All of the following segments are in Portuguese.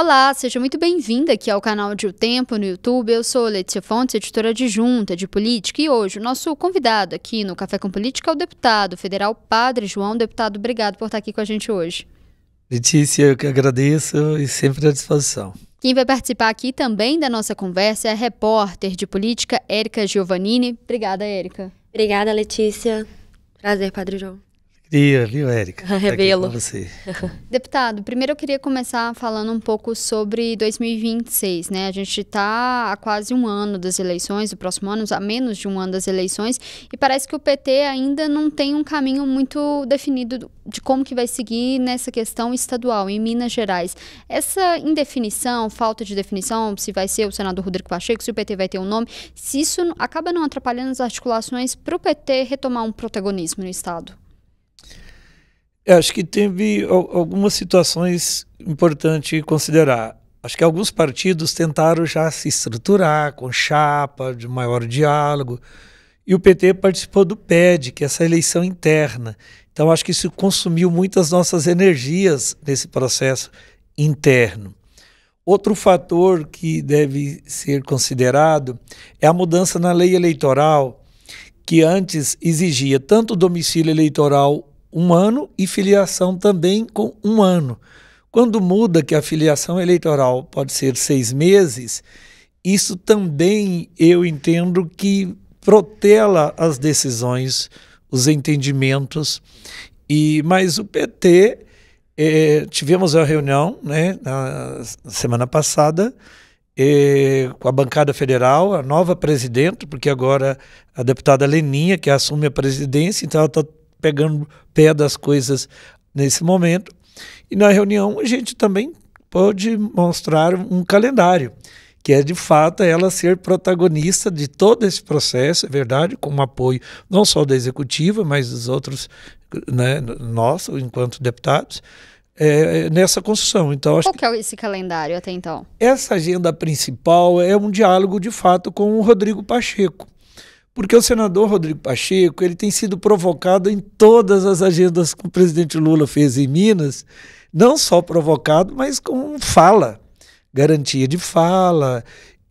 Olá, seja muito bem-vinda aqui ao canal de O Tempo no YouTube. Eu sou Letícia Fontes, editora adjunta de política, e hoje o nosso convidado aqui no Café com Política é o deputado federal Padre João. Deputado, obrigado por estar aqui com a gente hoje. Letícia, eu que agradeço e sempre à disposição. Quem vai participar aqui também da nossa conversa é a repórter de política Érica Giovannini. Obrigada, Érica. Obrigada, Letícia. Prazer, Padre João. Queria, viu, Érica? Revelo. Aqui com você. Deputado, primeiro eu queria começar falando um pouco sobre 2026, né? A gente está há quase um ano das eleições, o próximo ano, há menos de um ano das eleições, e parece que o PT ainda não tem um caminho muito definido de como que vai seguir nessa questão estadual, em Minas Gerais. Essa indefinição, falta de definição, se vai ser o senador Rodrigo Pacheco, se o PT vai ter um nome, se isso acaba não atrapalhando as articulações para o PT retomar um protagonismo no Estado? Eu acho que teve algumas situações importantes considerar. Acho que alguns partidos tentaram já se estruturar com chapa de maior diálogo, e o PT participou do PED, que é essa eleição interna. Então acho que isso consumiu muitas nossas energias nesse processo interno. Outro fator que deve ser considerado é a mudança na lei eleitoral, que antes exigia tanto domicílio eleitoral 1 ano e filiação também com 1 ano. Quando muda que a filiação eleitoral pode ser 6 meses, isso também eu entendo que protela as decisões, os entendimentos. Mas o PT, tivemos uma reunião, né, na semana passada, com a bancada federal, a nova presidente, porque agora a deputada Leninha, que assume a presidência, então ela está pegando pé das coisas nesse momento. E na reunião a gente também pode mostrar um calendário, que é de fato ela ser protagonista de todo esse processo, é verdade, com o apoio não só da executiva, mas dos outros, né, nosso, enquanto deputados, nessa construção. Então, acho Qual que é esse calendário até então? Essa agenda principal é um diálogo de fato com o Rodrigo Pacheco. Porque o senador Rodrigo Pacheco ele tem sido provocado em todas as agendas que o presidente Lula fez em Minas, não só provocado, mas com fala, garantia de fala.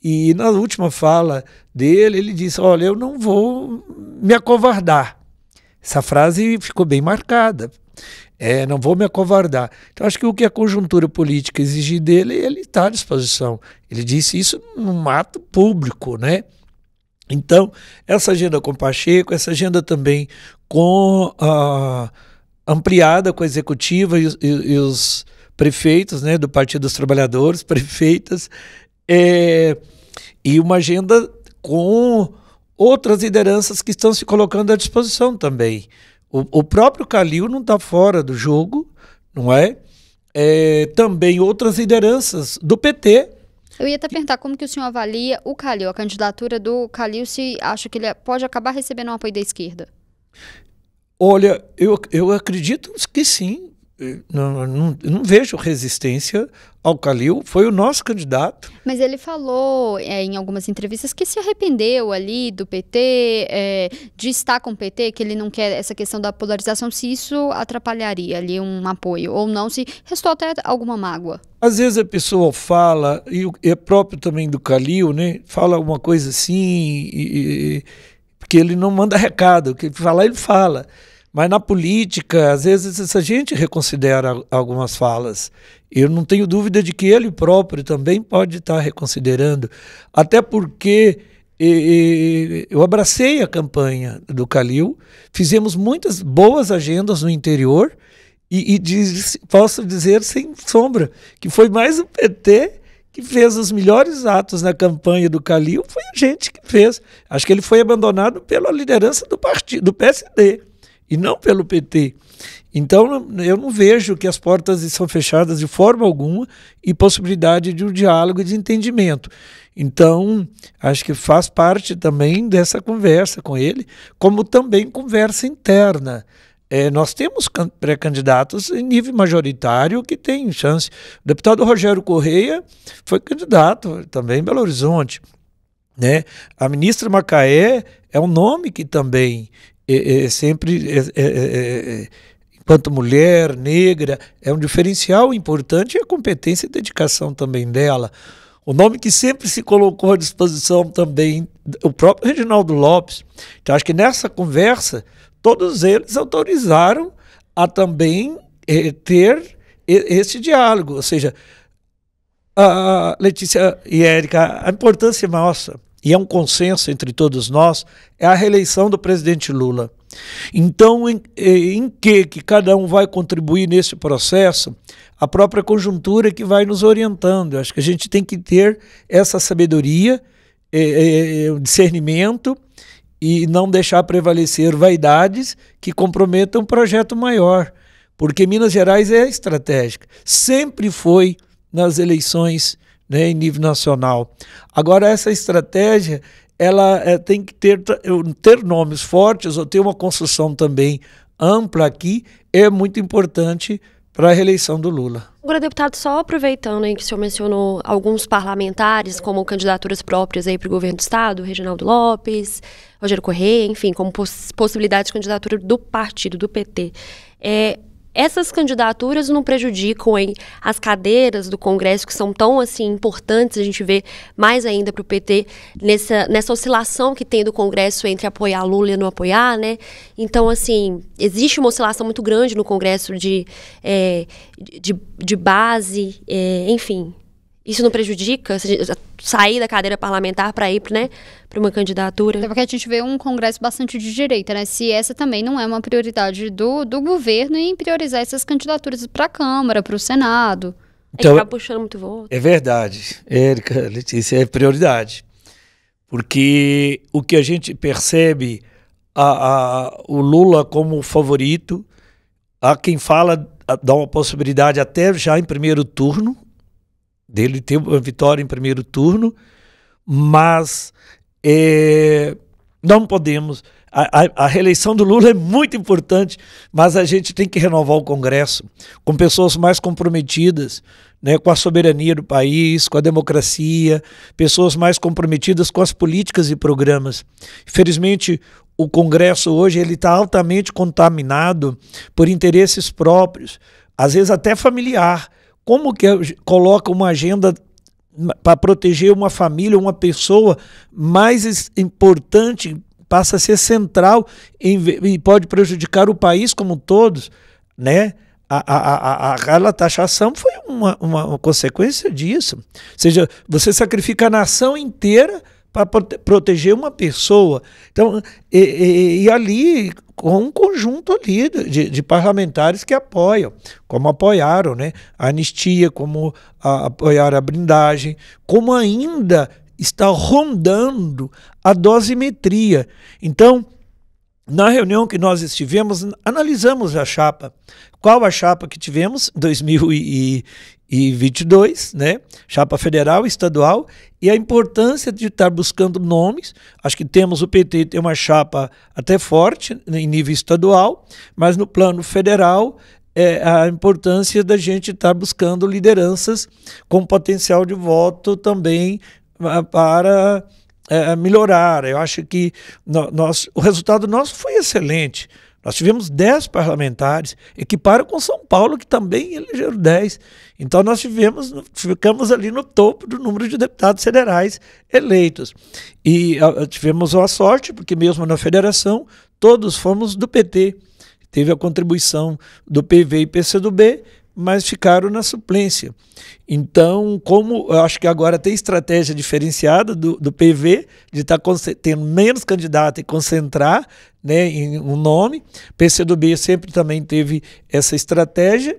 E na última fala dele, ele disse, olha, eu não vou me acovardar. Essa frase ficou bem marcada. Não vou me acovardar. Então, acho que o que a conjuntura política exigir dele, ele está à disposição. Ele disse isso num ato público, né? Então, essa agenda com o Pacheco, essa agenda também ampliada com a executiva e os prefeitos, né, do Partido dos Trabalhadores, prefeitas, e uma agenda com outras lideranças que estão se colocando à disposição também. O próprio Calil não está fora do jogo, não é? Também outras lideranças do PT. Eu ia até perguntar como que o senhor avalia o Calil, a candidatura do Calil, se acha que ele pode acabar recebendo um apoio da esquerda? Olha, eu acredito que sim. Não vejo resistência ao Calil, foi o nosso candidato. Mas ele falou em algumas entrevistas que se arrependeu ali do PT, de estar com o PT, que ele não quer essa questão da polarização, se isso atrapalharia ali um apoio, ou não, se restou até alguma mágoa. Às vezes a pessoa fala, e é próprio também do Calil, né? Fala alguma coisa assim, porque ele não manda recado, o que falar ele fala. Mas na política, às vezes, essa gente reconsidera algumas falas. Eu não tenho dúvida de que ele próprio também pode estar reconsiderando, até porque eu abracei a campanha do Calil, fizemos muitas boas agendas no interior e posso dizer sem sombra que foi mais o PT que fez os melhores atos na campanha do Calil, foi a gente que fez. Acho que ele foi abandonado pela liderança do partido, do PSD. E não pelo PT. Então, eu não vejo que as portas estão fechadas de forma alguma e possibilidade de um diálogo e de entendimento. Então, acho que faz parte também dessa conversa com ele, como também conversa interna. Nós temos pré-candidatos em nível majoritário que têm chance. O deputado Rogério Correia foi candidato também em Belo Horizonte, né? A ministra Macaé é um nome que também sempre enquanto mulher negra, é um diferencial importante e a competência e dedicação também dela. O nome que sempre se colocou à disposição também, o próprio Reginaldo Lopes. Então, acho que nessa conversa, todos eles autorizaram a também ter esse diálogo. Ou seja, a Letícia e Érica, a importância nossa, e é um consenso entre todos nós, é a reeleição do presidente Lula. Então, em que cada um vai contribuir nesse processo, a própria conjuntura que vai nos orientando. Eu acho que a gente tem que ter essa sabedoria, o discernimento, e não deixar prevalecer vaidades que comprometam um projeto maior, porque Minas Gerais é estratégica, sempre foi nas eleições, né, em nível nacional. Agora, essa estratégia ela tem que ter nomes fortes ou ter uma construção também ampla aqui, é muito importante para a reeleição do Lula. Agora, deputado, só aproveitando aí que o senhor mencionou alguns parlamentares como candidaturas próprias aí para o governo do estado, Reginaldo Lopes, Rogério Correia, enfim, como possibilidade de candidatura do partido, do PT. Essas candidaturas não prejudicam aí as cadeiras do Congresso, que são tão assim importantes, a gente vê mais ainda para o PT nessa oscilação que tem do Congresso entre apoiar Lula e não apoiar, né? Então, assim, existe uma oscilação muito grande no Congresso de base, enfim. Isso não prejudica sair da cadeira parlamentar para ir, né, para uma candidatura? Até porque a gente vê um Congresso bastante de direita, né? Se essa também não é uma prioridade do governo em priorizar essas candidaturas para a Câmara, para o Senado. Então, acaba puxando muito voto. É verdade, Érica, Letícia, é prioridade. Porque o que a gente percebe, o Lula como favorito, há quem fala, dá uma possibilidade até já em primeiro turno, dele ter uma vitória em primeiro turno, mas não podemos. A reeleição do Lula é muito importante, mas a gente tem que renovar o Congresso com pessoas mais comprometidas, né, com a soberania do país, com a democracia, pessoas mais comprometidas com as políticas e programas. Infelizmente, o Congresso hoje ele está altamente contaminado por interesses próprios, às vezes até familiar. Como que coloca uma agenda para proteger uma família, uma pessoa mais importante, passa a ser central e pode prejudicar o país como todos, né? A taxação foi uma consequência disso. Ou seja, você sacrifica a nação inteira para proteger uma pessoa. Então, e ali, com um conjunto ali de parlamentares que apoiam, como apoiaram, né, a anistia, como apoiaram a blindagem, como ainda está rondando a dosimetria. Então, na reunião que nós estivemos, analisamos a chapa. Qual a chapa que tivemos em 2022, né? Chapa federal, estadual, e a importância de estar buscando nomes. Acho que o PT tem uma chapa até forte em nível estadual, mas no plano federal a importância da gente estar buscando lideranças com potencial de voto também para melhorar. Eu acho que o resultado nosso foi excelente. Nós tivemos 10 parlamentares, equiparam com São Paulo, que também elegeram 10. Então nós ficamos ali no topo do número de deputados federais eleitos. E tivemos a sorte, porque mesmo na federação, todos fomos do PT. Teve a contribuição do PV e PCdoB, mas ficaram na suplência. Então, como eu acho que agora tem estratégia diferenciada do PV, de estar tendo menos candidato e concentrar, né, em um nome, PCdoB sempre também teve essa estratégia,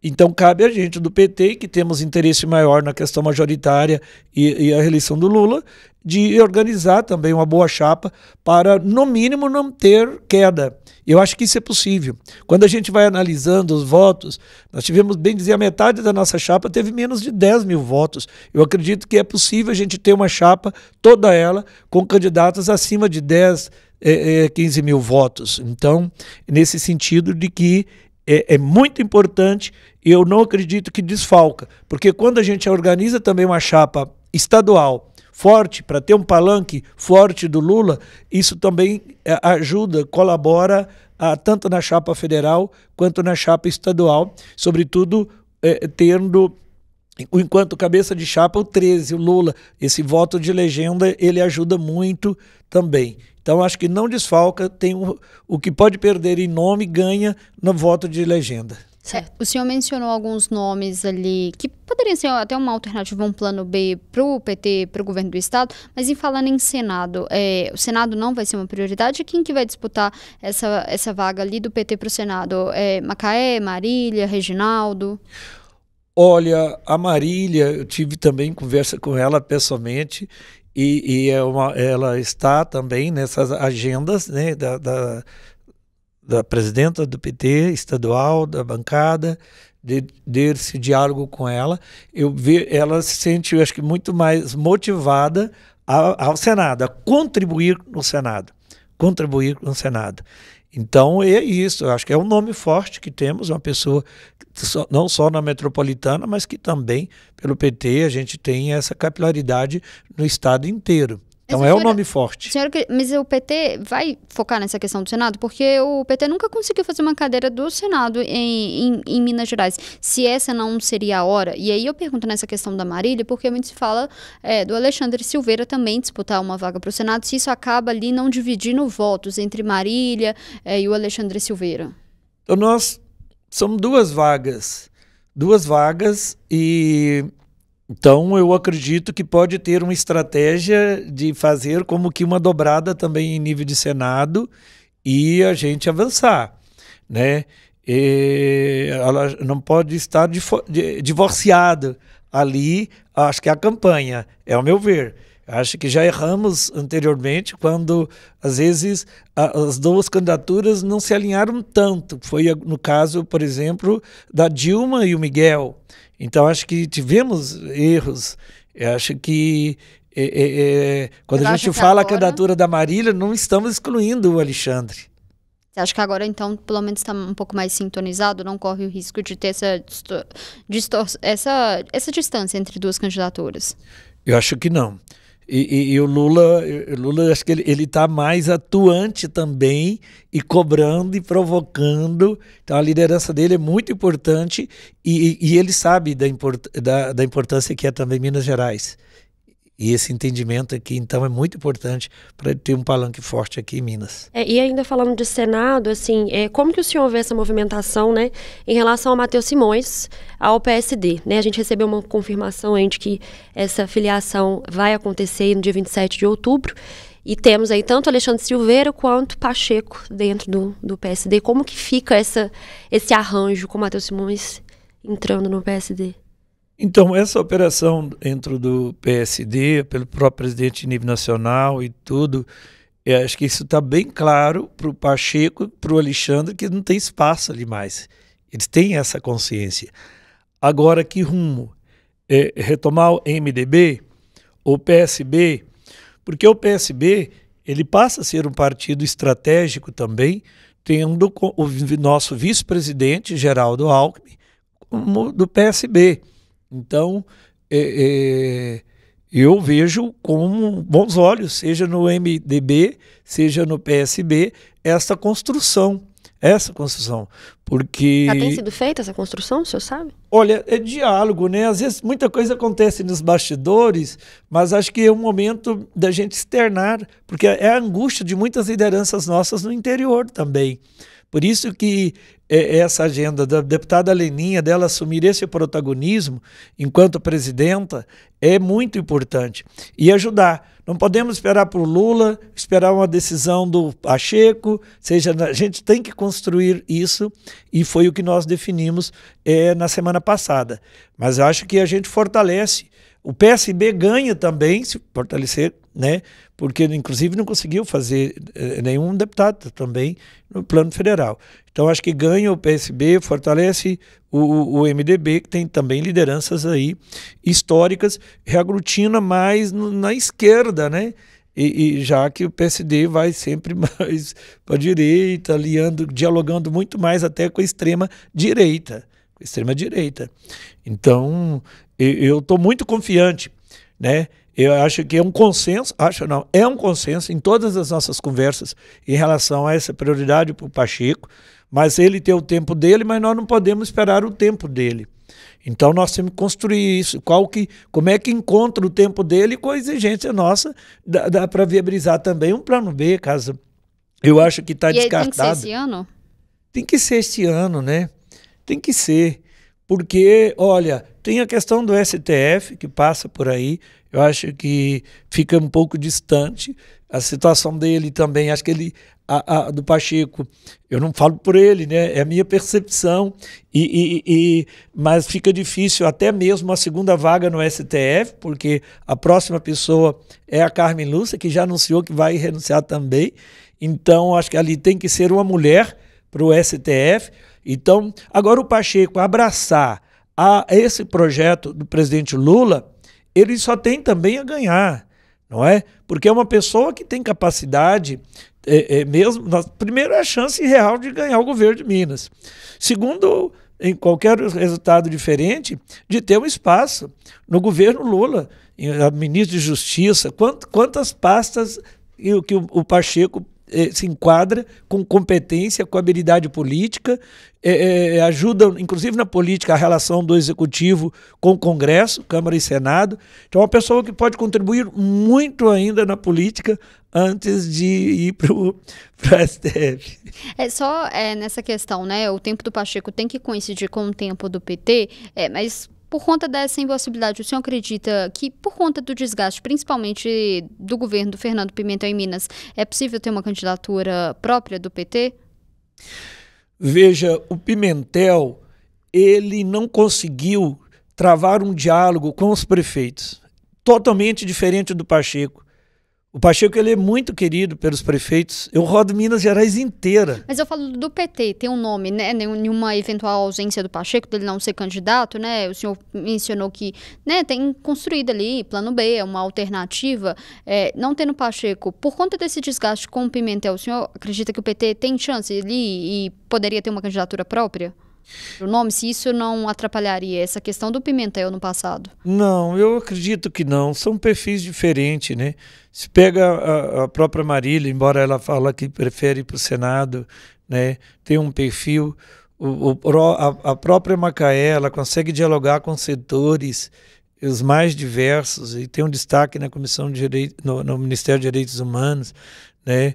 então cabe a gente do PT, que temos interesse maior na questão majoritária e a reeleição do Lula, de organizar também uma boa chapa para, no mínimo, não ter queda. Eu acho que isso é possível. Quando a gente vai analisando os votos, nós tivemos, bem dizer, a metade da nossa chapa teve menos de 10 mil votos. Eu acredito que é possível a gente ter uma chapa, toda ela, com candidatos acima de 10, 15 mil votos. Então, nesse sentido de que é muito importante, eu não acredito que desfalca, porque quando a gente organiza também uma chapa estadual forte, para ter um palanque forte do Lula, isso também ajuda, colabora tanto na chapa federal quanto na chapa estadual, sobretudo tendo, enquanto cabeça de chapa, o 13, o Lula. Esse voto de legenda, ele ajuda muito também. Então, acho que não desfalca, tem o que pode perder em nome, ganha no voto de legenda. O senhor mencionou alguns nomes ali que poderiam ser até uma alternativa, um plano B para o PT, para o governo do estado, mas falando em Senado, o Senado não vai ser uma prioridade? Quem que vai disputar essa vaga ali do PT para o Senado? Macaé, Marília, Reginaldo? Olha, a Marília, eu tive também conversa com ela pessoalmente, e ela está também nessas agendas, né, da presidenta do PT estadual, da bancada, desse diálogo com ela. Ela se sente, eu acho que, muito mais motivada ao Senado, a contribuir no Senado. Contribuir no Senado. Então é isso, eu acho que é um nome forte que temos, uma pessoa não só na metropolitana, mas que também pelo PT a gente tem essa capilaridade no estado inteiro. Então é um nome forte. Mas o PT vai focar nessa questão do Senado? Porque o PT nunca conseguiu fazer uma cadeira do Senado em Minas Gerais. Se essa não seria a hora. E aí eu pergunto nessa questão da Marília, porque muito se fala do Alexandre Silveira também disputar uma vaga para o Senado, se isso acaba ali não dividindo votos entre Marília e o Alexandre Silveira. Então são duas vagas e... Então, eu acredito que pode ter uma estratégia de fazer como que uma dobrada também em nível de Senado e a gente avançar, né? Ela não pode estar divorciada ali, acho que é a campanha, é o meu ver. Acho que já erramos anteriormente quando, às vezes, as duas candidaturas não se alinharam tanto. Foi no caso, por exemplo, da Dilma e o Miguel. Então, acho que tivemos erros. Eu acho que quando a gente fala a candidatura da Marília, não estamos excluindo o Alexandre. Você acha que agora, então, pelo menos está um pouco mais sintonizado, não corre o risco de ter essa distância entre duas candidaturas? Eu acho que não. E o Lula, acho que ele está mais atuante também e cobrando e provocando. Então a liderança dele é muito importante e ele sabe da importância que é também Minas Gerais. E esse entendimento aqui, então, é muito importante para ter um palanque forte aqui em Minas. E ainda falando de Senado, assim, como que o senhor vê essa movimentação, né, em relação ao Matheus Simões, ao PSD? Né? A gente recebeu uma confirmação aí de que essa filiação vai acontecer no dia 27 de outubro. E temos aí tanto Alexandre Silveira quanto Pacheco dentro do PSD. Como que fica esse arranjo com o Matheus Simões entrando no PSD? Então, essa operação dentro do PSD, pelo próprio presidente de nível nacional e tudo, acho que isso está bem claro para o Pacheco, para o Alexandre, que não tem espaço ali mais. Eles têm essa consciência. Agora, que rumo? Retomar o MDB, o PSB? Porque o PSB, ele passa a ser um partido estratégico também, tendo o nosso vice-presidente, Geraldo Alckmin, como do PSB. Então, eu vejo com bons olhos, seja no MDB, seja no PSB, essa construção, porque... Já tem sido feita essa construção, o senhor sabe? Olha, é diálogo, né? Às vezes muita coisa acontece nos bastidores, mas acho que é um momento da gente externar, porque é a angústia de muitas lideranças nossas no interior também. Por isso que essa agenda da deputada Leninha, dela assumir esse protagonismo enquanto presidenta, é muito importante. E ajudar. Não podemos esperar por Lula, esperar uma decisão do Pacheco, a gente tem que construir isso, e foi o que nós definimos na semana passada. Mas eu acho que a gente fortalece. O PSB ganha também, se fortalecer, né? Porque inclusive não conseguiu fazer nenhum deputado também no plano federal. Então acho que ganha o PSB, fortalece o MDB, que tem também lideranças aí históricas, reaglutina mais na esquerda, né? E já que o PSD vai sempre mais para a direita, dialogando muito mais até com a extrema direita. Então, eu estou muito confiante, né? Eu acho que é um consenso, é um consenso em todas as nossas conversas em relação a essa prioridade para o Pacheco, mas ele tem o tempo dele, mas nós não podemos esperar o tempo dele. Então nós temos que construir isso, como é que encontra o tempo dele com a exigência nossa, dá para viabilizar também um plano B, caso eu acho que está descartado. Tem que ser esse ano? Tem que ser este ano, né? Tem que ser, porque, olha, tem a questão do STF que passa por aí, eu acho que fica um pouco distante, a situação dele também, acho que ele, do Pacheco, eu não falo por ele, né? É a minha percepção, mas fica difícil até mesmo a segunda vaga no STF, porque a próxima pessoa é a Carmen Lúcia, que já anunciou que vai renunciar também, então acho que ali tem que ser uma mulher para o STF. Então, agora o Pacheco abraçar esse projeto do presidente Lula, ele só tem também a ganhar, não é? Porque é uma pessoa que tem capacidade, mesmo, primeiro, é a chance real de ganhar o governo de Minas. Segundo, em qualquer resultado diferente, de ter um espaço no governo Lula, ministro de Justiça, quantas pastas que o Pacheco se enquadra com competência, com habilidade política, ajuda, inclusive na política, a relação do Executivo com o Congresso, Câmara e Senado. Então é uma pessoa que pode contribuir muito ainda na política antes de ir para o STF. Só nessa questão, né? O tempo do Pacheco tem que coincidir com o tempo do PT, mas por conta dessa impossibilidade, o senhor acredita que, por conta do desgaste, principalmente do governo do Fernando Pimentel em Minas, é possível ter uma candidatura própria do PT? Veja, o Pimentel, ele não conseguiu travar um diálogo com os prefeitos, totalmente diferente do Pacheco. O Pacheco, ele é muito querido pelos prefeitos. Eu rodo Minas Gerais inteira. Mas eu falo do PT, tem um nome, né? Nenhuma eventual ausência do Pacheco, dele não ser candidato, né? O senhor mencionou que, né, tem construído ali plano B, é uma alternativa. Não tendo Pacheco, por conta desse desgaste com o Pimentel, o senhor acredita que o PT tem chance ali e poderia ter uma candidatura própria? O nome, se isso não atrapalharia essa questão do Pimentel no passado? Não, eu acredito que não. São perfis diferentes, né? Se pega a própria Marília, embora ela fala que prefere ir para o Senado, né? Tem um perfil. A própria Macaé, ela consegue dialogar com setores os mais diversos e tem um destaque na Comissão de Direito, no Ministério de Direitos Humanos, né?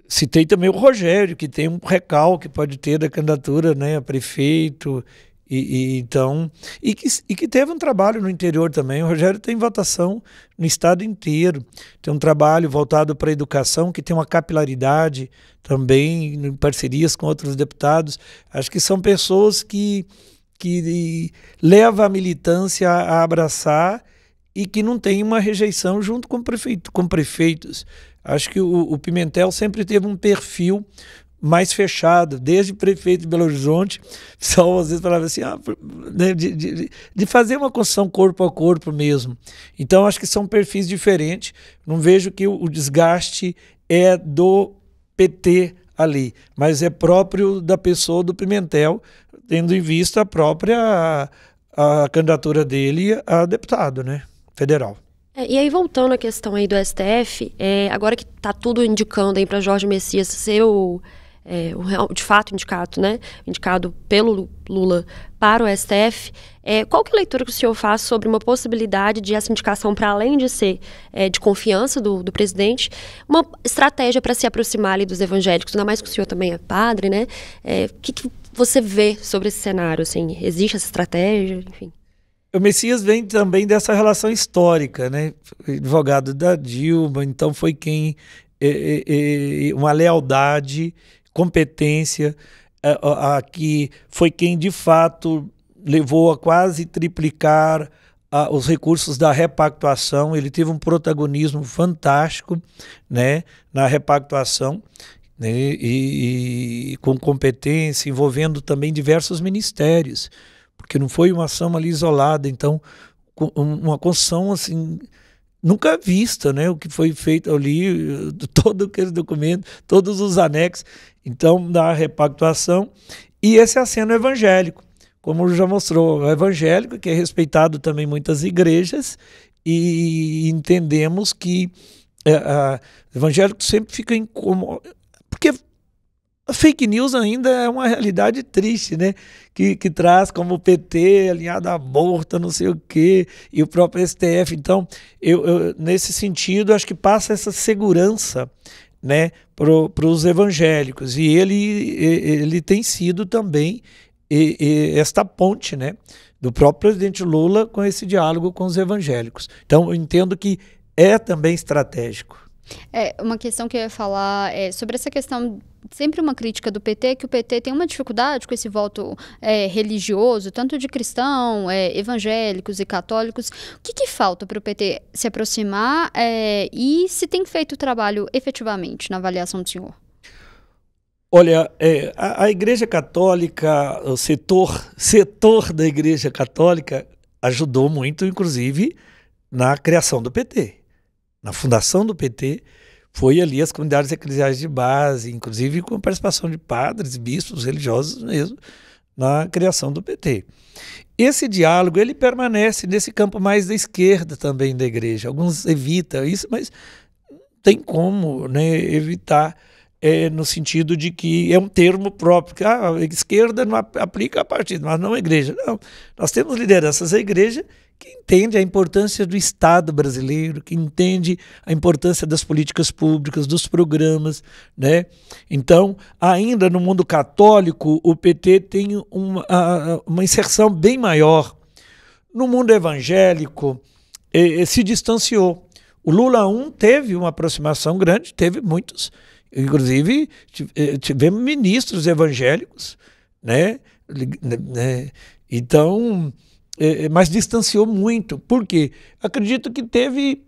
Citei também o Rogério, que tem um recalque, pode ter da candidatura, né, a prefeito, que teve um trabalho no interior também. O Rogério tem votação no estado inteiro, tem um trabalho voltado para a educação, que tem uma capilaridade também, em parcerias com outros deputados. Acho que são pessoas que levam a militância a abraçar e que não tem uma rejeição junto com prefeitos. Acho que o Pimentel sempre teve um perfil mais fechado, desde prefeito de Belo Horizonte, só às vezes falava assim, de fazer uma construção corpo a corpo mesmo. Então acho que são perfis diferentes, não vejo que o desgaste é do PT ali, mas é próprio da pessoa do Pimentel, tendo em vista a candidatura dele a deputado, né, federal. E aí, voltando à questão aí do STF, agora que está tudo indicando aí para Jorge Messias ser de fato indicado, né? Indicado pelo Lula para o STF, qual que é a leitura que o senhor faz sobre uma possibilidade de essa indicação, para além de ser de confiança do presidente, uma estratégia para se aproximar ali dos evangélicos, ainda mais que o senhor também é padre, né? O que você vê sobre esse cenário? Assim, existe essa estratégia? Enfim. O Messias vem também dessa relação histórica, né? Advogado da Dilma, então foi quem uma lealdade, competência, que foi quem de fato levou a quase triplicar os recursos da repactuação. Ele teve um protagonismo fantástico, né, na repactuação, né, e com competência, envolvendo também diversos ministérios, porque não foi uma ação ali isolada. Então, uma construção assim nunca vista, né? O que foi feito ali, todo aquele documento, todos os anexos, então, da repactuação, e esse aceno evangélico, como já mostrou, o evangélico, que é respeitado também em muitas igrejas, e entendemos que o evangélico sempre fica incômodo, porque a fake news ainda é uma realidade triste, né? Que traz como o PT alinhado à aborto, não sei o quê, e o próprio STF. Então, eu nesse sentido, acho que passa essa segurança, né, para os evangélicos. E ele tem sido também esta ponte, né, do próprio presidente Lula com esse diálogo com os evangélicos. Então, eu entendo que é também estratégico. Uma questão que eu ia falar é sobre essa questão, sempre uma crítica do PT, que o PT tem uma dificuldade com esse voto religioso, tanto de cristão, evangélicos e católicos. O que falta para o PT se aproximar e se tem feito o trabalho efetivamente, na avaliação do senhor? Olha, a Igreja Católica, o setor da Igreja Católica ajudou muito, inclusive, na criação do PT. Na fundação do PT, foi ali as comunidades eclesiais de base, inclusive com a participação de padres, bispos, religiosos mesmo, na criação do PT. Esse diálogo, ele permanece nesse campo mais da esquerda também da igreja. Alguns evitam isso, mas não tem como, né, evitar, no sentido de que é um termo próprio, que a esquerda não aplica a partido, mas não a igreja. Não, nós temos lideranças da igreja que entende a importância do Estado brasileiro, que entende a importância das políticas públicas, dos programas, né? Então, ainda no mundo católico, o PT tem uma inserção bem maior. No mundo evangélico, se distanciou. O Lula 1 teve uma aproximação grande, teve muitos, inclusive tivemos ministros evangélicos, né? Então, mas distanciou muito. Por quê? Acredito que teve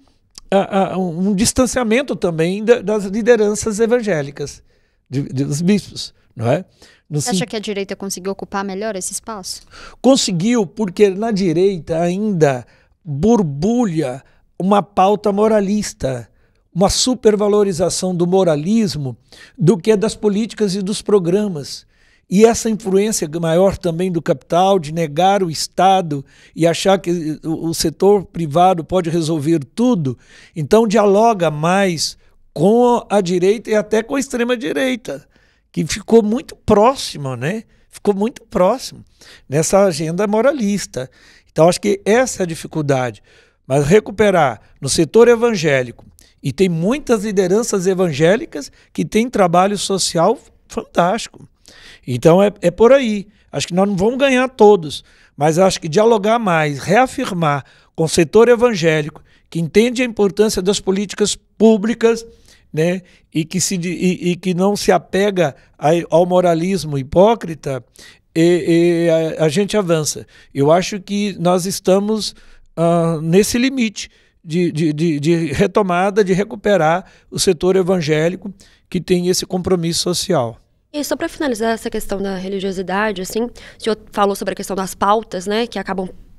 um distanciamento também das lideranças evangélicas, dos bispos, não é? Você acha que a direita conseguiu ocupar melhor esse espaço? Conseguiu, porque na direita ainda borbulha uma pauta moralista, uma supervalorização do moralismo do que das políticas e dos programas. E essa influência maior também do capital, de negar o Estado e achar que o setor privado pode resolver tudo, então dialoga mais com a direita e até com a extrema-direita, que ficou muito próximo, né? Ficou muito próximo nessa agenda moralista. Então acho que essa é a dificuldade. Mas recuperar no setor evangélico, e tem muitas lideranças evangélicas que têm trabalho social fantástico. Então é por aí. Acho que nós não vamos ganhar todos, mas acho que dialogar mais, reafirmar com o setor evangélico, que entende a importância das políticas públicas, né, e que não se apega ao moralismo hipócrita, a gente avança. Eu acho que nós estamos nesse limite de retomada, de recuperar o setor evangélico que tem esse compromisso social. E só para finalizar essa questão da religiosidade, assim, o senhor falou sobre a questão das pautas, né, que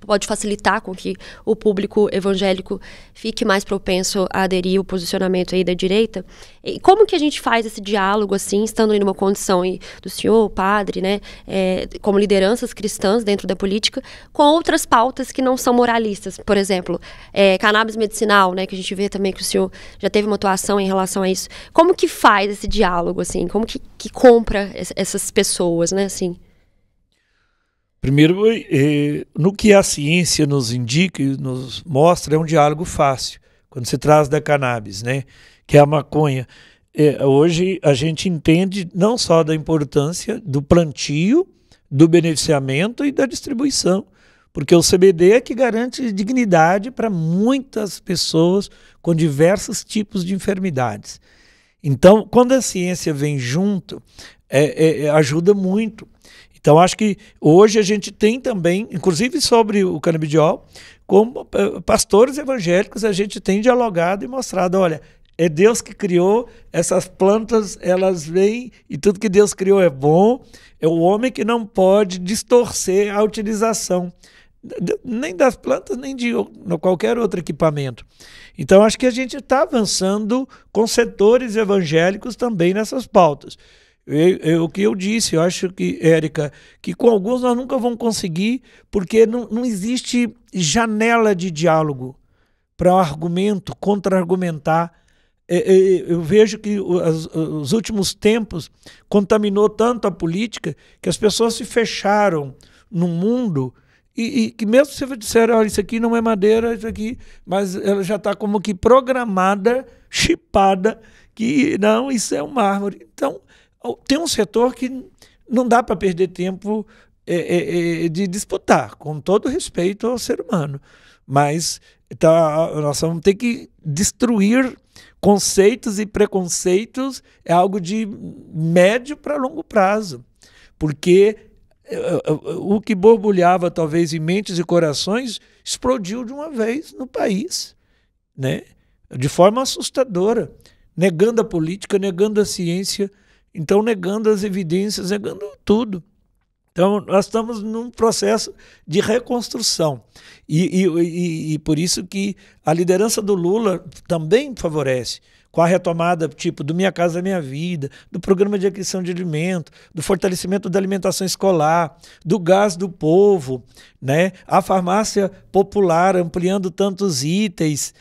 pode facilitar com que o público evangélico fique mais propenso a aderir ao posicionamento aí da direita. E como que a gente faz esse diálogo, assim, estando em uma condição aí do senhor, padre, né, como lideranças cristãs dentro da política, com outras pautas que não são moralistas? Por exemplo, cannabis medicinal, né, que a gente vê também que o senhor já teve uma atuação em relação a isso. Como que faz esse diálogo, assim? Como que compra essas pessoas, né, assim? Primeiro, no que a ciência nos indica e nos mostra, é um diálogo fácil, quando se traz da cannabis, né, que é a maconha. Hoje a gente entende não só da importância do plantio, do beneficiamento e da distribuição, porque o CBD é que garante dignidade para muitas pessoas com diversos tipos de enfermidades. Então, quando a ciência vem junto, ajuda muito. Então, acho que hoje a gente tem também, inclusive sobre o canabidiol, como pastores evangélicos, a gente tem dialogado e mostrado, olha, é Deus que criou, essas plantas, elas vêm e tudo que Deus criou é bom, é o homem que não pode distorcer a utilização, nem das plantas, nem de qualquer outro equipamento. Então, acho que a gente está avançando com setores evangélicos também nessas pautas. O que eu disse, eu acho que, Érica, que com alguns nós nunca vamos conseguir, porque não existe janela de diálogo para um argumento, contra-argumentar. Eu vejo que os últimos tempos contaminou tanto a política que as pessoas se fecharam num mundo e que mesmo se você disser, olha, isso aqui não é madeira, isso aqui, mas ela já está como que programada, chipada, que não, isso é um mármore. Então, tem um setor que não dá para perder tempo de disputar, com todo respeito ao ser humano. Mas nós vamos ter que destruir conceitos e preconceitos, é algo de médio para longo prazo, porque o que borbulhava talvez em mentes e corações explodiu de uma vez no país, né? De forma assustadora, negando a política, negando a ciência, então negando as evidências, negando tudo. Então, nós estamos num processo de reconstrução. E por isso que a liderança do Lula também favorece, com a retomada tipo do Minha Casa Minha Vida, do programa de aquisição de alimento, do fortalecimento da alimentação escolar, do gás do povo, né? A farmácia popular ampliando tantos itens,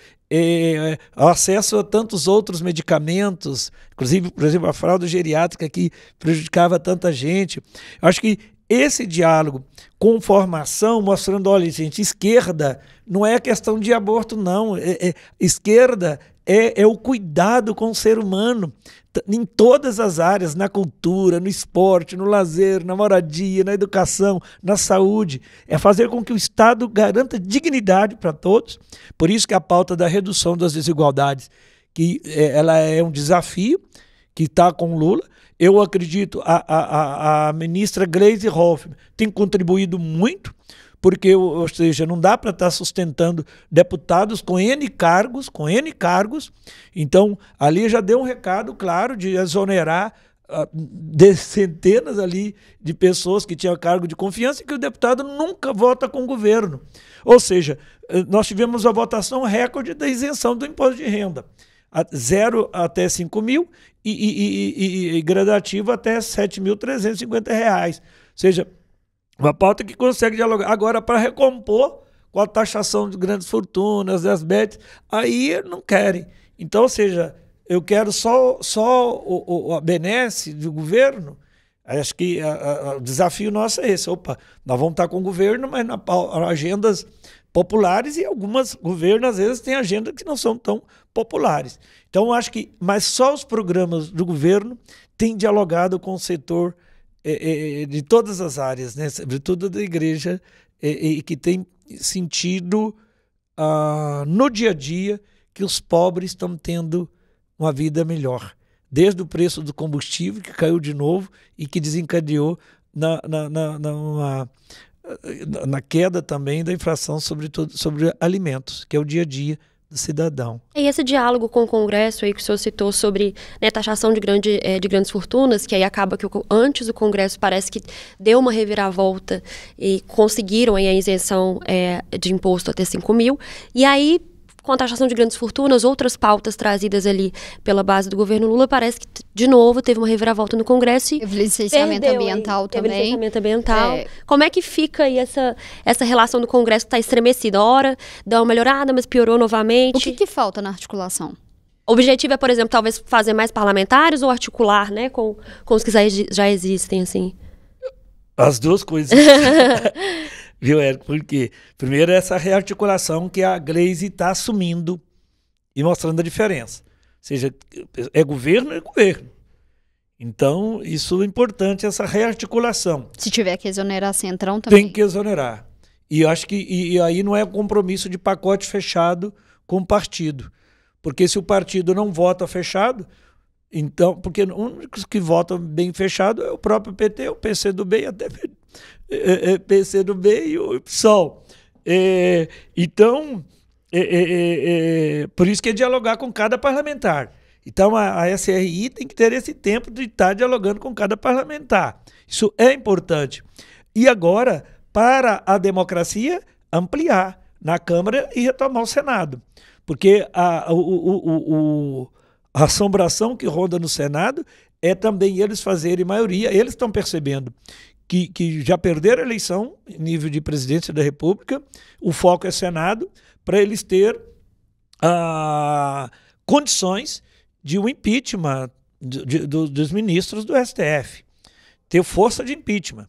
acesso a tantos outros medicamentos, inclusive, por exemplo, a fralda geriátrica que prejudicava tanta gente. Eu acho que esse diálogo com formação, mostrando, olha, gente, esquerda não é questão de aborto, não. Esquerda é o cuidado com o ser humano, em todas as áreas, na cultura, no esporte, no lazer, na moradia, na educação, na saúde. É fazer com que o Estado garanta dignidade para todos. Por isso que a pauta da redução das desigualdades, que ela é um desafio, que está com o Lula. Eu acredito, a ministra Gleisi Hoffmann tem contribuído muito, porque, ou seja, não dá para estar sustentando deputados com N cargos, então ali já deu um recado claro de exonerar de centenas ali de pessoas que tinham cargo de confiança e que o deputado nunca vota com o governo. Ou seja, nós tivemos a votação recorde da isenção do imposto de renda. 0 até 5 mil e gradativo até R$7.350. Ou seja, uma pauta que consegue dialogar. Agora, para recompor com a taxação de grandes fortunas, das bets, aí não querem. Então, ou seja, eu quero só a benesse do governo. Acho que o desafio nosso é esse. Opa, nós vamos estar com o governo, mas na agendas populares, e algumas governos, às vezes, têm agendas que não são tão populares. Então, acho que, mas só os programas do governo têm dialogado com o setor de todas as áreas, né? Sobretudo da igreja, que tem sentido no dia a dia que os pobres estão tendo uma vida melhor. Desde o preço do combustível, que caiu de novo e que desencadeou na queda também da inflação, sobretudo sobre alimentos, que é o dia a dia do cidadão. E esse diálogo com o Congresso aí que o senhor citou sobre, né, taxação de grandes fortunas, que aí acaba que antes o Congresso parece que deu uma reviravolta e conseguiram aí a isenção de imposto até 5 mil, e aí com a taxação de grandes fortunas, outras pautas trazidas ali pela base do governo Lula, parece que, de novo, teve uma reviravolta no Congresso e licenciamento ambiental também. Licenciamento ambiental. Como é que fica aí essa relação do Congresso que está estremecida? Ora, dá uma melhorada, mas piorou novamente. O que falta na articulação? O objetivo é, por exemplo, talvez fazer mais parlamentares ou articular, né, com os que já existem, assim? As duas coisas. Viu, Érico? Por quê? Primeiro, essa rearticulação que a Gleisi está assumindo e mostrando a diferença. Ou seja, é governo. Então, isso é importante, essa rearticulação. Se tiver que exonerar a Centrão também. Tem que exonerar. E eu acho que aí não é compromisso de pacote fechado com o partido. Porque se o partido não vota fechado, então, porque os únicos que votam bem fechado é o próprio PT, o PCdoB e até PCdoB e o PSOL. Então, por isso que é dialogar com cada parlamentar. Então, a SRI tem que ter esse tempo de estar dialogando com cada parlamentar. Isso é importante. E agora, para a democracia, ampliar na Câmara e retomar o Senado. Porque a assombração que ronda no Senado é também eles fazerem maioria. Eles estão percebendo que já perderam a eleição em nível de presidência da República, o foco é Senado, para eles ter condições de um impeachment dos ministros do STF, ter força de impeachment.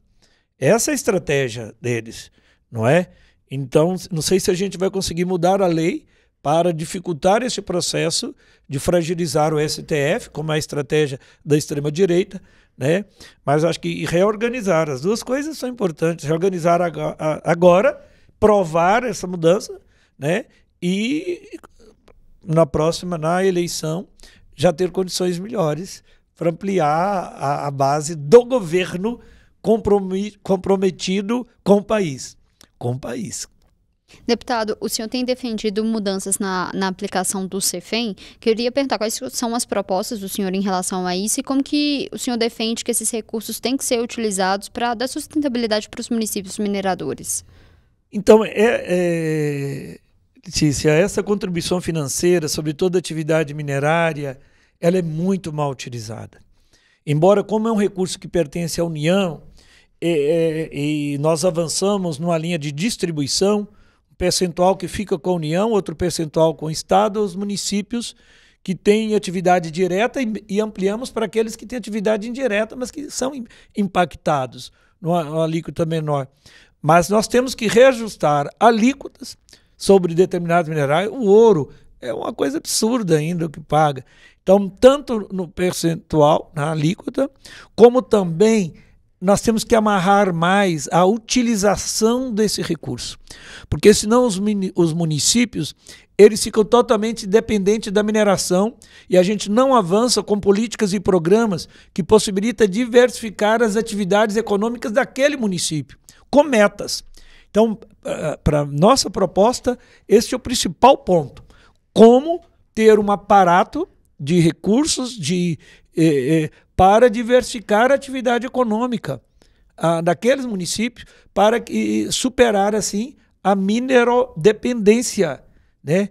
Essa é a estratégia deles, não é? Então, não sei se a gente vai conseguir mudar a lei para dificultar esse processo de fragilizar o STF, como é a estratégia da extrema-direita, né? Mas acho que reorganizar, as duas coisas são importantes, reorganizar agora, provar essa mudança, né? E na eleição, já ter condições melhores para ampliar a base do governo comprometido com o país. Deputado, o senhor tem defendido mudanças na aplicação do CEFEM. Queria perguntar quais são as propostas do senhor em relação a isso e como que o senhor defende que esses recursos têm que ser utilizados para dar sustentabilidade para os municípios mineradores. Então, Letícia, essa contribuição financeira sobre toda a atividade minerária, ela é muito mal utilizada. Embora, como é um recurso que pertence à União, e nós avançamos numa linha de distribuição, um percentual que fica com a União, outro percentual com o Estado, os municípios que têm atividade direta e ampliamos para aqueles que têm atividade indireta, mas que são impactados numa alíquota menor. Mas nós temos que reajustar alíquotas sobre determinados minerais. O ouro é uma coisa absurda ainda o que paga. Então, tanto no percentual, na alíquota, como também nós temos que amarrar mais a utilização desse recurso. Porque senão os municípios, eles ficam totalmente dependentes da mineração e a gente não avança com políticas e programas que possibilitam diversificar as atividades econômicas daquele município, com metas. Então, para nossa proposta, esse é o principal ponto. Como ter um aparato de recursos para diversificar a atividade econômica daqueles municípios, para superar, assim, a minerodependência, né?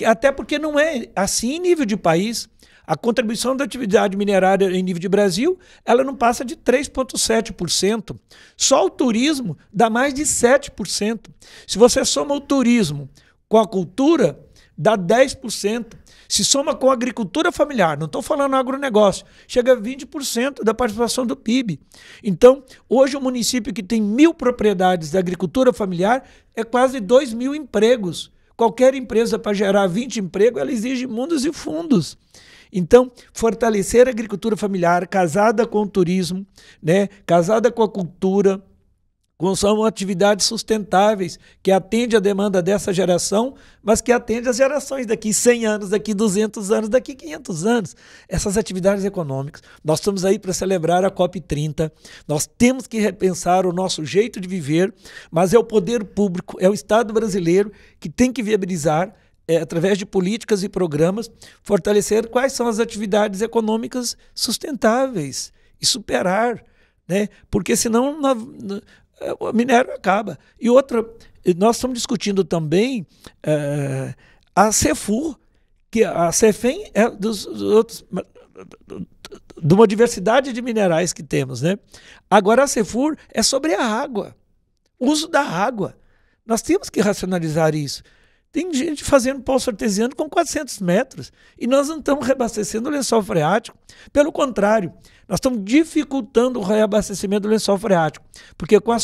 Até porque não é assim em nível de país. A contribuição da atividade minerária em nível de Brasil, ela não passa de 3,7%. Só o turismo dá mais de 7%. Se você soma o turismo com a cultura, dá 10%. Se soma com a agricultura familiar, não estou falando agronegócio, chega a 20% da participação do PIB. Então, hoje o município que tem 1.000 propriedades da agricultura familiar é quase 2.000 empregos. Qualquer empresa para gerar 20 empregos, ela exige mundos e fundos. Então, fortalecer a agricultura familiar, casada com o turismo, né, casada com a cultura, são atividades sustentáveis, que atendem a demanda dessa geração, mas que atendem as gerações daqui 100 anos, daqui 200 anos, daqui 500 anos. Essas atividades econômicas. Nós estamos aí para celebrar a COP30, nós temos que repensar o nosso jeito de viver, mas é o poder público, é o Estado brasileiro que tem que viabilizar, através de políticas e programas, fortalecer quais são as atividades econômicas sustentáveis e superar, né? Porque senão o minério acaba. E outra, nós estamos discutindo também a CEFUR, que a CEFEM é de uma diversidade de minerais que temos, né? Agora a CEFUR é sobre a água, o uso da água. Nós temos que racionalizar isso. Tem gente fazendo poço artesiano com 400 metros e nós não estamos reabastecendo o lençol freático. Pelo contrário, nós estamos dificultando o reabastecimento do lençol freático, porque com a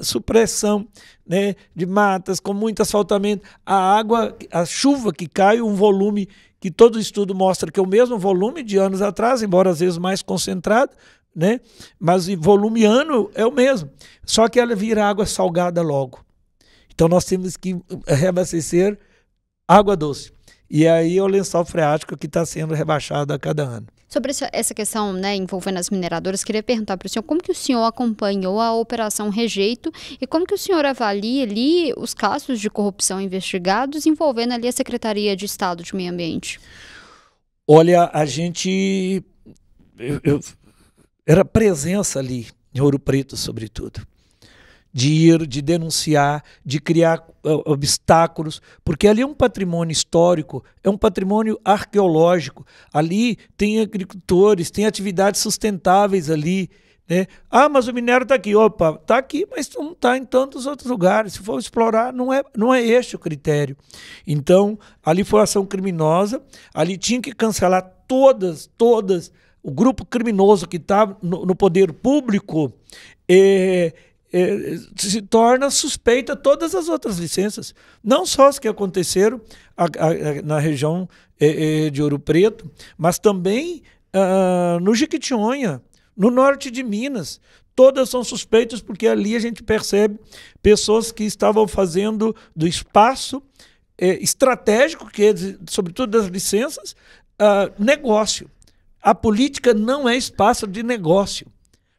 supressão, né, de matas, com muito asfaltamento, a chuva que cai, um volume que todo estudo mostra que é o mesmo volume de anos atrás, embora às vezes mais concentrado, né, mas o volume ano é o mesmo, só que ela vira água salgada logo. Então nós temos que reabastecer água doce. E aí é o lençol freático que está sendo rebaixado a cada ano. Sobre essa questão, né, envolvendo as mineradoras, queria perguntar para o senhor como que o senhor acompanhou a Operação Rejeito e como que o senhor avalia ali os casos de corrupção investigados envolvendo ali a Secretaria de Estado de Meio Ambiente? Olha, a gente... era presença ali, em Ouro Preto, sobretudo. de ir, de denunciar, de criar obstáculos, porque ali é um patrimônio histórico, é um patrimônio arqueológico, ali tem agricultores, tem atividades sustentáveis ali, né? Ah, mas o minério está aqui. Opa, está aqui, mas não está em tantos outros lugares. Se for explorar, não é este o critério. Então, ali foi ação criminosa, ali tinha que cancelar todas, o grupo criminoso que estava no poder público se torna suspeita todas as outras licenças, não só as que aconteceram na região de Ouro Preto, mas também no Jequitinhonha, no norte de Minas. Todas são suspeitas porque ali a gente percebe pessoas que estavam fazendo do espaço estratégico, que é, sobretudo das licenças, negócio. A política não é espaço de negócio.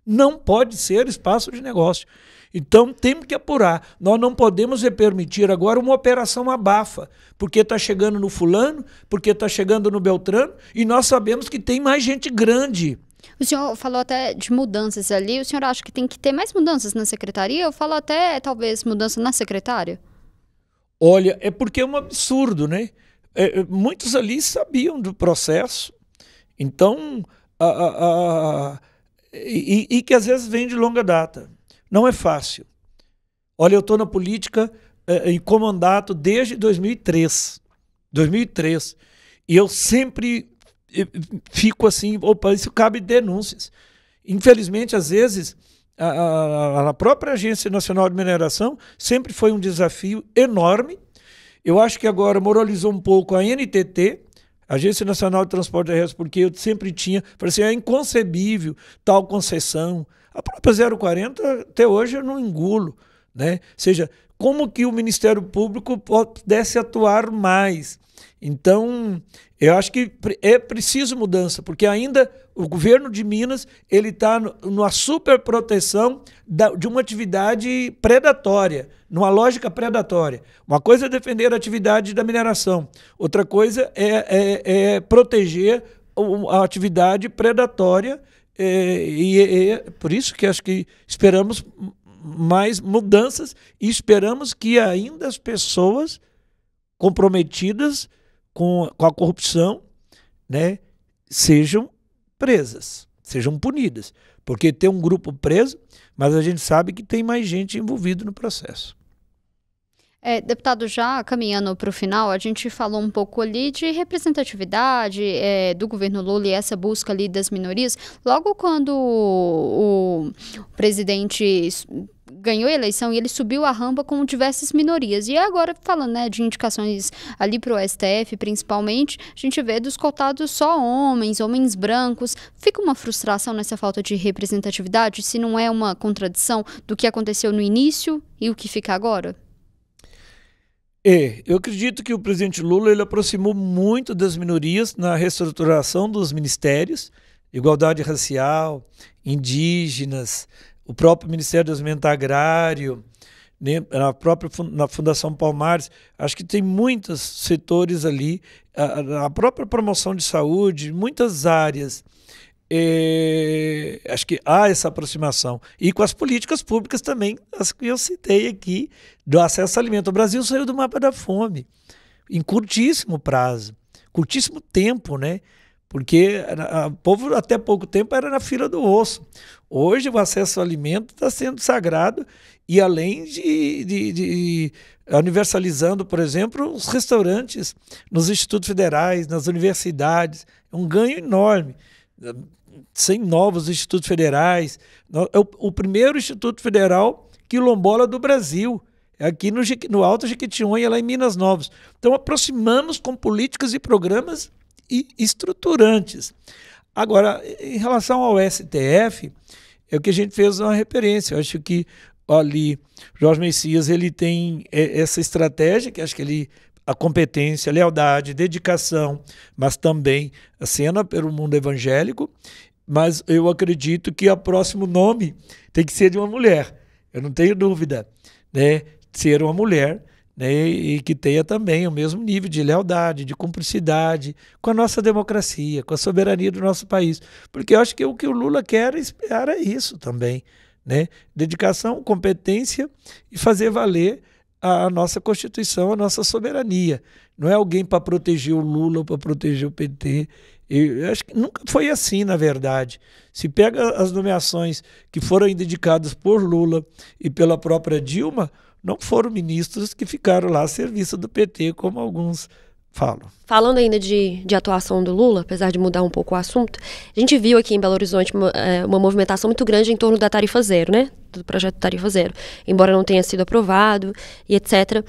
Não pode ser espaço de negócio. Então, temos que apurar. Nós não podemos permitir agora uma operação abafa, porque está chegando no fulano, porque está chegando no Beltrano, e nós sabemos que tem mais gente grande. O senhor falou até de mudanças ali. O senhor acha que tem que ter mais mudanças na secretaria? Eu falo até, talvez, mudança na secretária? Olha, é porque é um absurdo, né? Muitos ali sabiam do processo, então... E que às vezes vem de longa data. Não é fácil. Olha, eu estou na política em comandato desde 2003. E eu sempre fico assim, opa, isso cabe denúncias. Infelizmente, às vezes, a própria Agência Nacional de Mineração sempre foi um desafio enorme. Eu acho que agora moralizou um pouco a NTT, Agência Nacional de Transporte Terrestre, porque eu sempre falei assim, é inconcebível tal concessão. A própria 040, até hoje, eu não engulo, né? Ou seja, como que o Ministério Público pudesse atuar mais? Então, eu acho que é preciso mudança, porque ainda o governo de Minas ele está numa superproteção de uma atividade predatória, numa lógica predatória. Uma coisa é defender a atividade da mineração, outra coisa é proteger a atividade predatória, por isso que acho que esperamos mais mudanças e esperamos que ainda as pessoas comprometidas com a corrupção, né, sejam presas, sejam punidas. Porque tem um grupo preso, mas a gente sabe que tem mais gente envolvida no processo. Deputado, já caminhando para o final, a gente falou um pouco ali de representatividade do governo Lula e essa busca ali das minorias. Logo quando o presidente ganhou a eleição e ele subiu a rampa com diversas minorias. E agora, falando, né, de indicações ali para o STF, principalmente, a gente vê dos cotados só homens brancos. Fica uma frustração nessa falta de representatividade, se não é uma contradição do que aconteceu no início e o que fica agora? Eu acredito que o presidente Lula ele aproximou muito das minorias na reestruturação dos ministérios, igualdade racial, indígenas, o próprio Ministério do Desenvolvimento Agrário, né, na Fundação Palmares. Acho que tem muitos setores ali, a própria promoção de saúde, muitas áreas. Acho que há essa aproximação. E com as políticas públicas também, as que eu citei aqui, do acesso ao alimento. O Brasil saiu do mapa da fome em curtíssimo prazo, curtíssimo tempo, né? Porque o povo até pouco tempo era na fila do osso. Hoje o acesso ao alimento está sendo sagrado e além de universalizando, por exemplo, os restaurantes nos institutos federais, nas universidades. É um ganho enorme. 100 novos institutos federais. É o primeiro instituto federal quilombola do Brasil, aqui no Alto Jequitinhonha, lá em Minas Novas. Então, aproximamos com políticas e programas estruturantes. Agora, em relação ao STF, é o que a gente fez uma referência. Eu acho que ali, Jorge Messias, ele tem essa estratégia, que acho que a competência, a lealdade, dedicação, mas também a cena pelo mundo evangélico. Mas eu acredito que o próximo nome tem que ser de uma mulher. Eu não tenho dúvida, né? Ser uma mulher, né? E que tenha também o mesmo nível de lealdade, de cumplicidade com a nossa democracia, com a soberania do nosso país. Porque eu acho que o que o Lula quer esperar é isso também, né? Dedicação, competência e fazer valer a nossa Constituição, a nossa soberania. Não é alguém para proteger o Lula ou para proteger o PT. Eu acho que nunca foi assim, na verdade. Se pega as nomeações que foram dedicadas por Lula e pela própria Dilma, não foram ministros que ficaram lá a serviço do PT, como alguns falam. Falando ainda de atuação do Lula, apesar de mudar um pouco o assunto, a gente viu aqui em Belo Horizonte uma movimentação muito grande em torno da tarifa zero, né? Do projeto Tarifa Zero, embora não tenha sido aprovado e etc.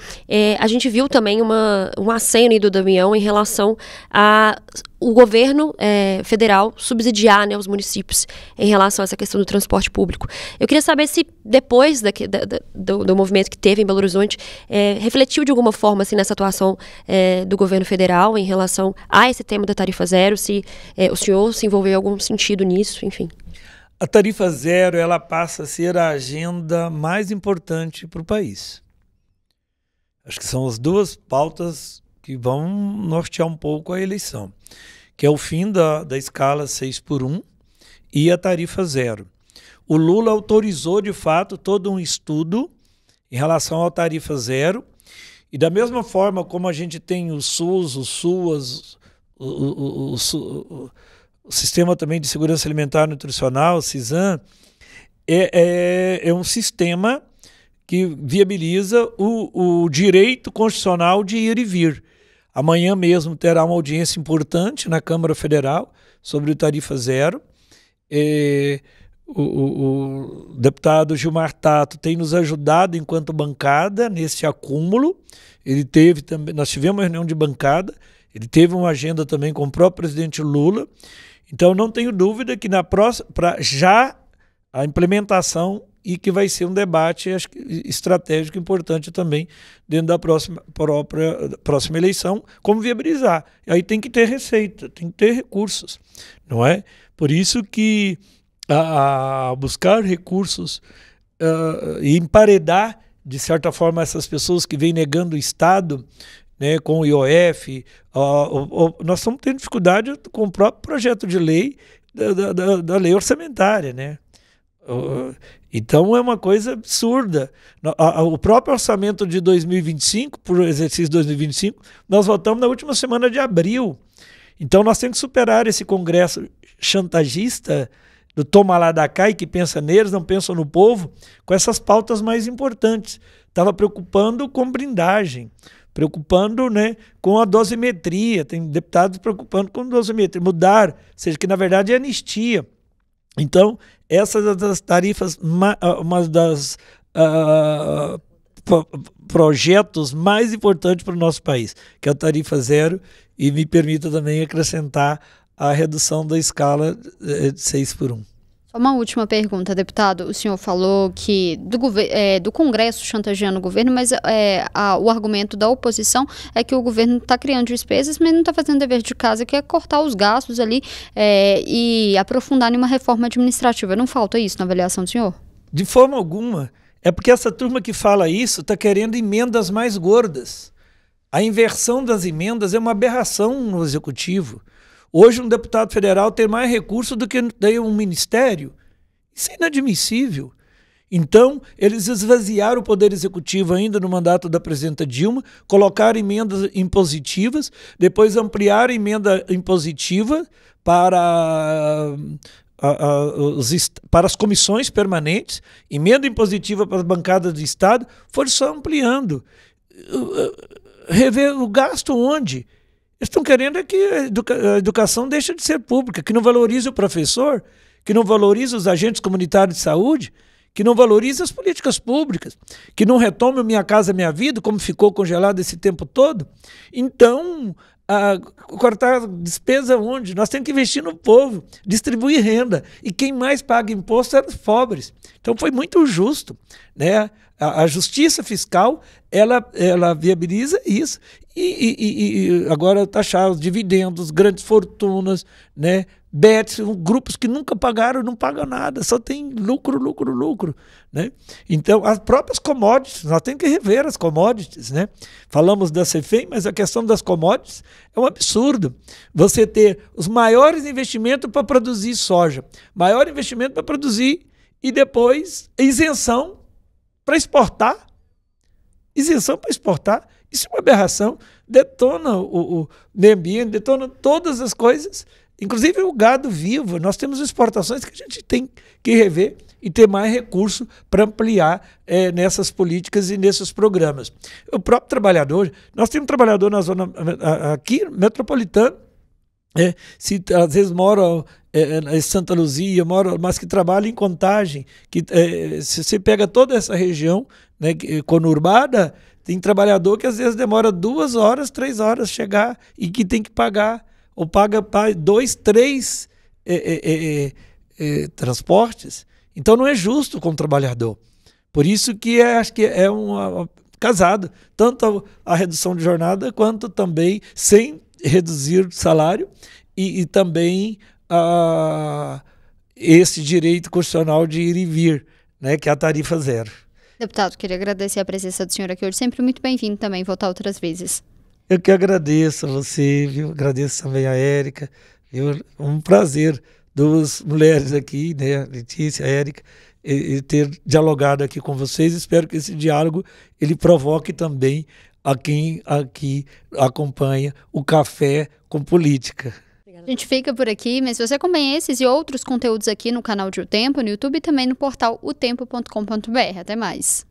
A gente viu também um aceno do Damião em relação a o governo federal subsidiar, né, os municípios em relação a essa questão do transporte público. Eu queria saber se depois do movimento que teve em Belo Horizonte, refletiu de alguma forma assim, nessa atuação do governo federal em relação a esse tema da Tarifa Zero, se o senhor se envolveu em algum sentido nisso, enfim. A Tarifa Zero, ela passa a ser a agenda mais importante para o país. Acho que são as duas pautas que vão nortear um pouco a eleição, que é o fim da escala 6x1 e a Tarifa Zero. O Lula autorizou, de fato, todo um estudo em relação à Tarifa Zero, e da mesma forma como a gente tem o SUS, o SUAS, o Sistema também de Segurança Alimentar e Nutricional, o SISAM, é um sistema que viabiliza o direito constitucional de ir e vir. Amanhã mesmo terá uma audiência importante na Câmara Federal sobre o Tarifa Zero. O deputado Gilmar Tato tem nos ajudado enquanto bancada nesse acúmulo. Nós tivemos uma reunião de bancada, ele teve uma agenda também com o próprio presidente Lula. Então, não tenho dúvida que já a implementação e que vai ser um debate acho que, estratégico importante também dentro da próxima eleição, como viabilizar. Aí tem que ter receita, tem que ter recursos, não é? Por isso que buscar recursos e emparedar, de certa forma, essas pessoas que vêm negando o Estado, né, com o IOF, nós estamos tendo dificuldade com o próprio projeto de lei da lei orçamentária, né? Então é uma coisa absurda. O próprio orçamento de 2025, por exercício 2025, nós votamos na última semana de abril. Então nós temos que superar esse Congresso chantagista do toma lá da cá e que pensa neles, não pensa no povo, com essas pautas mais importantes. Estava preocupando com blindagem, preocupando, né, com a dosimetria, tem deputados preocupando com a dosimetria, mudar, ou seja, que na verdade é anistia. Então, essas das tarifas, uma das projetos mais importantes para o nosso país, que é a Tarifa Zero, e me permita também acrescentar a redução da escala de 6x1. Uma última pergunta, deputado. O senhor falou que do Congresso chantageando o governo, mas o argumento da oposição é que o governo está criando despesas, mas não está fazendo dever de casa, que é cortar os gastos ali e aprofundar em uma reforma administrativa. Não falta isso na avaliação do senhor? De forma alguma. É porque essa turma que fala isso está querendo emendas mais gordas. A inversão das emendas é uma aberração no Executivo. Hoje um deputado federal tem mais recursos do que um ministério. Isso é inadmissível. Então, eles esvaziaram o Poder Executivo ainda no mandato da presidenta Dilma, colocaram emendas impositivas, depois ampliaram a emenda impositiva para as comissões permanentes, emenda impositiva para as bancadas do Estado, foram só ampliando. Rever o gasto onde? Eles estão querendo que a educação deixe de ser pública, que não valorize o professor, que não valorize os agentes comunitários de saúde, que não valorize as políticas públicas, que não retome o Minha Casa Minha Vida, como ficou congelado esse tempo todo. Então, cortar despesa onde? Nós temos que investir no povo, distribuir renda. E quem mais paga imposto são os pobres. Então, foi muito justo, né? A justiça fiscal, ela viabiliza isso. E agora taxar os dividendos, grandes fortunas, né? Bets, grupos que nunca pagaram, não pagam nada, só tem lucro, né? Então, as próprias commodities, nós temos que rever as commodities, né? Falamos da CEFEM, mas a questão das commodities é um absurdo. Você ter os maiores investimentos para produzir soja, maior investimento para produzir e depois isenção para exportar. Isenção para exportar. Isso é uma aberração. Detona o meio ambiente, detona todas as coisas, inclusive o gado vivo. Nós temos exportações que a gente tem que rever e ter mais recurso para ampliar nessas políticas e nesses programas. O próprio trabalhador, nós temos trabalhador na zona aqui metropolitana, se às vezes mora em Santa Luzia, mas que trabalha em Contagem, que se você pega toda essa região, né, conurbada, tem trabalhador que às vezes demora 2 horas, 3 horas chegar e que tem que pagar, ou paga 2, 3 transportes. Então não é justo com o trabalhador. Por isso que acho que é casado, tanto a redução de jornada, quanto também sem reduzir o salário e também esse direito constitucional de ir e vir, né, que é a tarifa zero. Deputado, queria agradecer a presença do senhor aqui hoje, sempre muito bem-vindo também, voltar outras vezes. Eu que agradeço a você, viu? Agradeço também a Érica, viu? Um prazer, 2 mulheres aqui, né, Letícia, a Érica, e ter dialogado aqui com vocês. Espero que esse diálogo ele provoque também a quem aqui acompanha o Café com Política. A gente fica por aqui, mas você acompanha esses e outros conteúdos aqui no canal de O Tempo, no YouTube e também no portal otempo.com.br. Até mais.